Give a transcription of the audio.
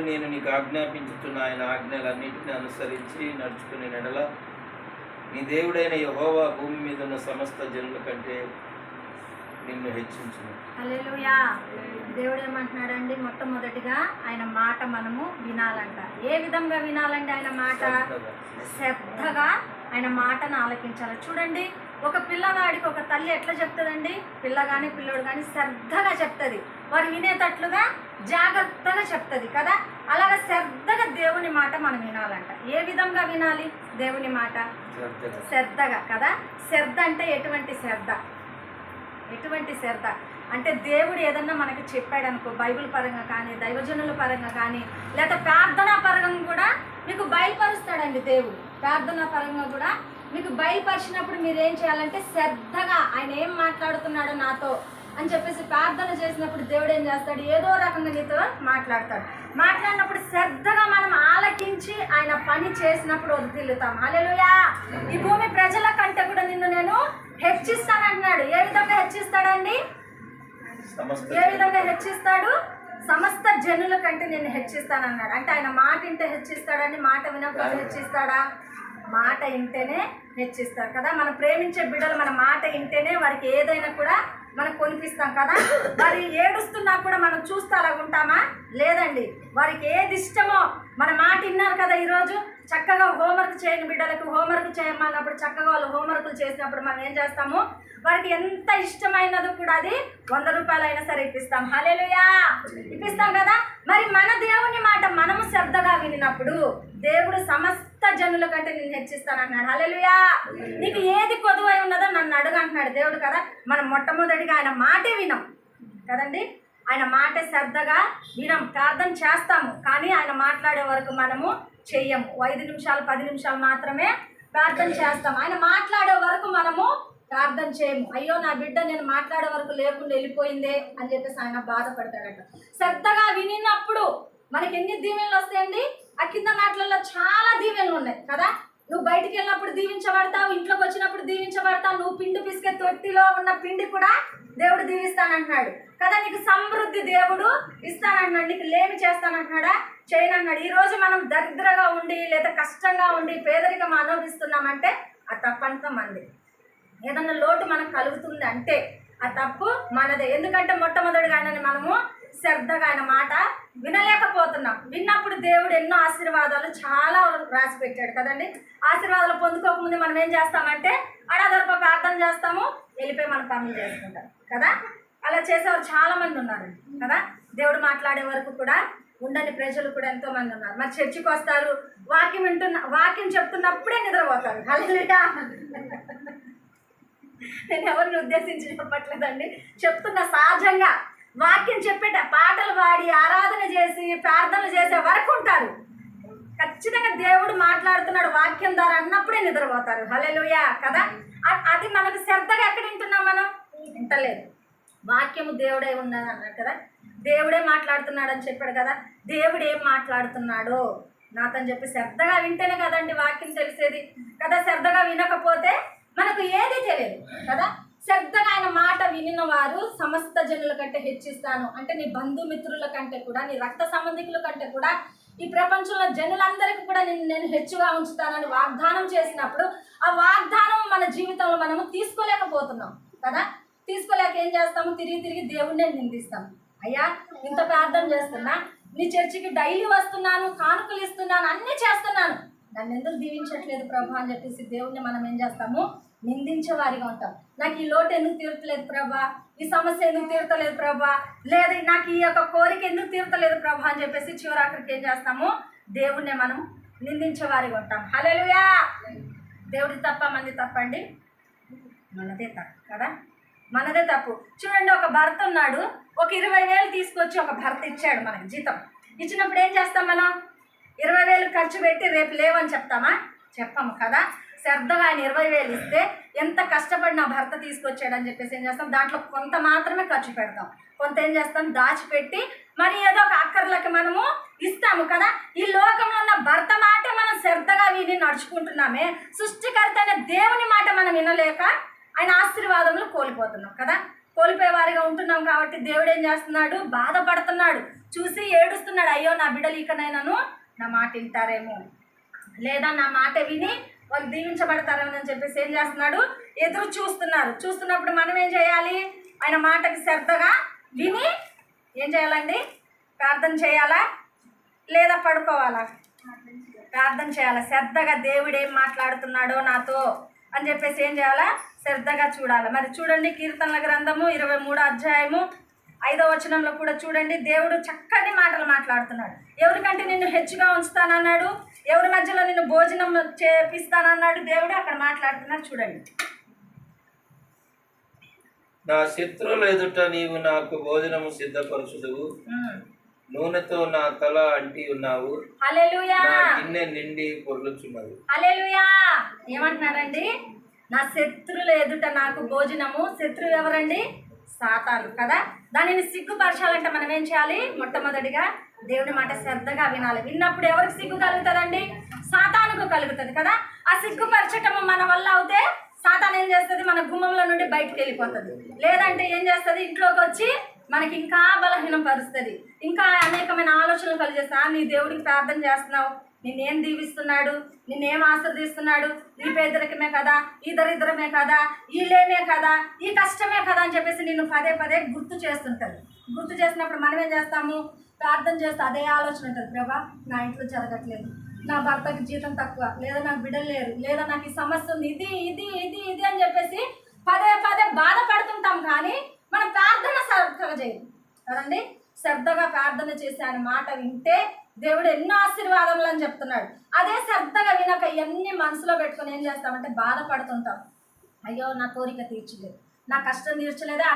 నేను నీకు ఆజ్ఞాపించుతున్న ఆయన ఆజ్ఞలన్నింటినీ అనుసరించి నడుచుకునే నెడల నీ దేవుడైన యెహోవా భూమి మీద ఉన్న సమస్త జనుల కంటే నిన్ను హెచ్చించును. హల్లెలూయా. దేవుడు ఏమంటున్నాడండి? మొట్టమొదటిగా ఆయన మాట మనము వినాలంట. ఏ విధంగా వినాలండి? ఆయన మాట శ్రద్ధగా ఆయన మాటను ఆలకించాలి. చూడండి, ఒక పిల్లవాడికి ఒక తల్లి ఎట్లా చెప్తుందండి? పిల్ల కానీ పిల్లోడు కానీ శ్రద్ధగా చెప్తుంది, వారు వినేటట్లుగా జాగ్రత్తగా చెప్తుంది కదా. అలాగే శ్రద్ధగా దేవుని మాట మనం వినాలంట. ఏ విధంగా వినాలి దేవుని మాట? శ్రద్ధగా కదా. శ్రద్ధ అంటే ఎటువంటి శ్రద్ధ? ఎటువంటి శ్రద్ధ అంటే దేవుడు ఏదన్నా మనకి చెప్పాడు అనుకో, బైబిల్ పరంగా కానీ దైవజనుల పరంగా కానీ లేదా ప్రార్థనా పరంగా కూడా మీకు బయలుపరుస్తాడండి దేవుడు. ప్రార్థనా పరంగా కూడా మీకు బయలుపరిచినప్పుడు మీరు ఏం చేయాలంటే శ్రద్ధగా ఆయన ఏం మాట్లాడుతున్నాడో నాతో అని చెప్పేసి ప్రార్థన చేసినప్పుడు దేవుడు ఏం చేస్తాడు? ఏదో రకంగా నీతో మాట్లాడతాడు. మాట్లాడినప్పుడు శ్రద్ధగా మనం ఆలకించి ఆయన పని చేసినప్పుడు వదిలితాం. హల్లెలూయా. ఈ భూమి ప్రజల కంటే కూడా నిన్ను నేను హెచ్చిస్తానంటున్నాడు. ఏ విధంగా హెచ్చిస్తాడండి? ఏ విధంగా హెచ్చిస్తాడు? సమస్త జనుల కంటే నేను హెచ్చిస్తానన్నాడు. అంటే ఆయన మాట వింటే హెచ్చిస్తాడండి. మాట వినకపోతే హెచ్చిస్తాడా? మాట వింటేనే హెచ్చిస్తాడు కదా. మనం ప్రేమించే బిడ్డలు మన మాట వింటేనే వారికి ఏదైనా కూడా మనం కొనిపిస్తాం కదా. వారి ఏడుస్తున్నా కూడా మనం చూస్తే అలా ఉంటామా? లేదండి. వారికి ఏది ఇష్టమో మన మాట విన్నారు కదా. ఈరోజు చక్కగా హోంవర్క్ చేయని బిడ్డలకు హోంవర్క్ చేయమన్నప్పుడు చక్కగా వాళ్ళు హోంవర్క్లు చేసినప్పుడు మనం ఏం చేస్తాము? వారికి ఎంత ఇష్టమైనదో కూడా అది 100 రూపాయలైనా సరే ఇప్పిస్తాం. హల్లెలూయా. ఇప్పిస్తాం కదా. మరి మన దేవుని మాట మనము శ్రద్ధగా వినినప్పుడు దేవుడు సమస్త జనుల కంటే నేను హెచ్చిస్తానన్నాడు. హల్లెలూయా. నీకు ఏది కొదువై ఉన్నదో నన్ను అడుగు అంటున్నాడు దేవుడు కదా. మనం మొట్టమొదటిగా ఆయన మాటే వినం కదండి. ఆయన మాట శ్రద్ధగా వినం. ప్రార్థన చేస్తాము కానీ ఆయన మాట్లాడే వరకు మనము చెయ్యము. 5 నిమిషాలు 10 నిమిషాలు మాత్రమే ప్రార్థన చేస్తాం. ఆయన మాట్లాడే వరకు మనము ప్రార్థన చేయము. అయ్యో నా బిడ్డ నేను మాట్లాడే వరకు లేకుండా వెళ్ళిపోయిందే అని చెప్పేసి ఆయన బాధపడతాడట. శ్రద్ధగా వినినప్పుడు మనకి ఎన్ని దీవెనలు వస్తాయండి? ఆ కింద మాటలలో చాలా దీవెనలు ఉన్నాయి కదా. నువ్వు బయటికి వెళ్ళినప్పుడు దీవించబడతావు, ఇంట్లోకి వచ్చినప్పుడు దీవించబడతావు. నువ్వు పిండి పిసికే తొట్టిలో ఉన్న పిండి కూడా దేవుడు దీవిస్తానంటున్నాడు కదా. నీకు సమృద్ధి దేవుడు ఇస్తానంటున్నాడు. నీకు లేమి చేస్తానంటున్నాడా? చేయనన్నాడు. ఈరోజు మనం దరిద్రగా ఉండి లేదా కష్టంగా ఉండి పేదరికం అనుభవిస్తున్నామంటే ఆ తప్పంతా మంది. ఏదన్నా లోటు మనకు కలుగుతుంది అంటే ఆ తప్పు మనదే. ఎందుకంటే మొట్టమొదటిగా ఆయనని మనము శ్రద్ధగా ఆయన మాట వినలేకపోతున్నాం. విన్నప్పుడు దేవుడు ఎన్నో ఆశీర్వాదాలు చాలా రాసి పెట్టాడు కదండి. ఆశీర్వాదాలు పొందుకోకముందు మనం ఏం చేస్తామంటే అడగదొరప ప్రార్థన చేస్తాము, వెళ్ళిపోయి మన పనులు చేసుకుంటాం కదా. అలా చేసేవారు చాలా మంది ఉన్నారు కదా. దేవుడు మాట్లాడే వరకు కూడా ఉండని ప్రజలు కూడా ఎంతో మంది ఉన్నారు. మరి చర్చికి వస్తారు, వాక్యం చెప్తున్నప్పుడే నిద్రపోతారు. హల్లెలూయా. నేను ఎవరిని ఉద్దేశించి చెప్పట్లేదండి, చెప్తున్న సహజంగా వాక్యం చెప్పేట పాటలు పాడి ఆరాధన చేసి ప్రార్థనలు చేసే వరకు ఉంటారు. ఖచ్చితంగా దేవుడు మాట్లాడుతున్నాడు వాక్యం ద్వారా అన్నప్పుడే నిద్రపోతారు. హల్లెలూయా కదా. అది మనకు శ్రద్ధగా ఎక్కడ వింటున్నాం? మనం వింటలేదు. వాక్యము దేవుడే ఉన్నది అన్నాడు కదా. దేవుడే మాట్లాడుతున్నాడు అని చెప్పాడు కదా. దేవుడు ఏం మాట్లాడుతున్నాడో నాకని చెప్పి శ్రద్ధగా వింటేనే కదండి వాక్యం తెలిసేది కదా. శ్రద్ధగా వినకపోతే మనకు ఏది తెలియదు కదా. శ్రద్ధగా ఆయన మాట వినిన వారు సమస్త జనుల కంటే హెచ్చిస్తాను అంటే నీ బంధుమిత్రుల కంటే కూడా, నీ రక్త సంబంధికుల కంటే కూడా, ఈ ప్రపంచంలో జనులందరికీ కూడా నేను హెచ్చుగా ఉంచుతానని వాగ్దానం చేసినప్పుడు ఆ వాగ్దానం మన జీవితంలో మనము తీసుకోలేకపోతున్నాం కదా. తీసుకోలేక ఏం చేస్తాము? తిరిగి దేవుణ్ణి నిందిస్తాం. అయ్యా ఇంత ప్రార్థన చేస్తున్నా, నీ చర్చికి డైలీ వస్తున్నాను, కానుకలు ఇస్తున్నాను, అన్నీ చేస్తున్నాను, నన్ను ఎందుకు దీవించట్లేదు ప్రభా అని చెప్పేసి దేవుణ్ణి మనం ఏం చేస్తాము? నిందించే వారిగా ఉంటాం. నాకు ఈ లోటు ఎందుకు తీరతలేదు ప్రభా, ఈ సమస్య ఎందుకు తీరతలేదు ప్రభా, లేదా నాకు ఈ యొక్క కోరిక ఎందుకు తీరతలేదు ప్రభా అని చెప్పేసి చివరాఖరికి ఏం చేస్తాము? దేవుణ్ణి మనం నిందించే వారిగా ఉంటాం. హల్లెలూయా. దేవుడి తప్ప మంది తప్పండి? మనదే తప్పు కదా. మనదే తప్పు. చూడండి, ఒక భర్త ఉన్నాడు, ఒక 20,000 తీసుకొచ్చి ఒక భర్త ఇచ్చాడు మనకి జీతం. ఇచ్చినప్పుడు ఏం చేస్తాం మనం? 20,000 ఖర్చు పెట్టి రేపు లేవని చెప్తామా? చెప్పాము కదా. శ్రద్ధగా ఆయన 20,000 ఇస్తే ఎంత కష్టపడి నా భర్త తీసుకొచ్చాడని చెప్పేసి ఏం చేస్తాం? దాంట్లో కొంత మాత్రమే ఖర్చు పెడతాం, కొంత ఏం చేస్తాం? దాచిపెట్టి మరి ఏదో ఒక అక్కర్లకి మనము ఇస్తాము కదా. ఈ లోకంలో ఉన్న భర్త మాట మనం శ్రద్ధగా విని నడుచుకుంటున్నామే, సృష్టికర్త అయిన దేవుని మాట మనం వినలేక ఆయన ఆశీర్వాదములు కోల్పోతున్నాం కదా. కోల్పోయే వారిగా ఉంటున్నాం కాబట్టి దేవుడు ఏం చేస్తున్నాడు? బాధపడుతున్నాడు. చూసి ఏడుస్తున్నాడు, అయ్యో నా బిడ్డలు ఇకనైనాను నా మాట వింటారేమో, లేదా నా మాట విని వాళ్ళు దీవించబడతారేమో అని చెప్పేసి ఏం చేస్తున్నాడు, ఎదురు చూస్తున్నప్పుడు మనం ఏం చేయాలి, ఆయన మాటకి శ్రద్ధగా విని ఏం చేయాలండి, ప్రార్థన చేయాలా లేదా పడుకోవాలా, ప్రార్థన చేయాలా. శ్రద్ధగా దేవుడు ఏం మాట్లాడుతున్నాడో నాతో అని చెప్పేసి ఏం చేయాలా, శ్రద్ధగా చూడాలి. మరి చూడండి కీర్తనల గ్రంథము 23వ అధ్యాయము 5వ వచనంలో కూడా చూడండి, దేవుడు చక్కటి మాటలు మాట్లాడుతున్నాడు. ఎవరికంటే నిన్ను హెచ్చుగా ఉంచుతానన్నాడు, ఎవరి మధ్యలో నిన్ను భోజనం చేపిస్తానన్నాడు, దేవుడు అక్కడ మాట్లాడుతున్నాడు. చూడండి, నా శత్రువుల ఎదుట నీవు నాకు భోజనము సిద్ధపరచుదువు, నూనెతో నా తల అంటి ఉన్నావు, హల్లెలూయా, నా గిన్నె నిండి పొర్లుచున్నది. హల్లెలూయా. ఏమంటున్నాడండి, నా శత్రువుల ఎదుట నాకు భోజనము. శత్రువు ఎవరండి, సాతాను కదా. దానిని సిగ్గుపరచాలంటే మనం ఏం చేయాలి, మొట్టమొదటిగా దేవుడి మాట శ్రద్ధగా వినాలి. విన్నప్పుడు ఎవరికి సిగ్గు కలుగుతుందండి, సాతానుకు కలుగుతుంది కదా. ఆ సిగ్గుపరచటము మన వల్ల అవుతే సాతాను ఏం చేస్తుంది, మన గుమ్మంలో నుండి బయటకు వెళ్ళిపోతుంది. లేదంటే ఏం చేస్తుంది, ఇంట్లోకి వచ్చి మనకి ఇంకా బలహీనం పరుస్తుంది, ఇంకా అనేకమైన ఆలోచనలు కలిగేస్తా. నీ దేవుడికి ప్రార్థన చేస్తున్నావు, నిన్నేం దీవిస్తున్నాడు, నిన్నేం ఆశీర్దిస్తున్నాడు, ఈ పేదరికమే కదా, ఈ దరిద్రమే కదా, ఈ లేమే కదా, ఈ కష్టమే కదా అని చెప్పేసి నిన్ను పదే పదే గుర్తు చేస్తుంటాడు. గుర్తు చేసినప్పుడు మనం ఏం చేస్తాము, ప్రార్థన చేస్తే అదే ఆలోచన ఉంటుంది, ప్రభా నా ఇంట్లో జరగట్లేదు, నా భర్తకి జీతం తక్కువ, లేదా నాకు బిడ్డలు లేరు, లేదా నాకు ఈ సమస్య ఉంది, ఇది ఇది ఇది ఇది అని చెప్పేసి పదే పదే బాధపడుతుంటాం. కానీ మనం ప్రార్థన శ్రద్ధగా చేయం కదండి. శ్రద్ధగా ప్రార్థన చేసి ఆయన మాట వింటే దేవుడు ఎన్నో ఆశీర్వాదములు అని చెప్తున్నాడు. అదే శ్రద్ధగా వినక ఇవన్నీ మనసులో పెట్టుకొని ఏం చేస్తామంటే బాధపడుతుంటాం, అయ్యో నా కోరిక తీర్చలేదు, నా కష్టం తీర్చలేదా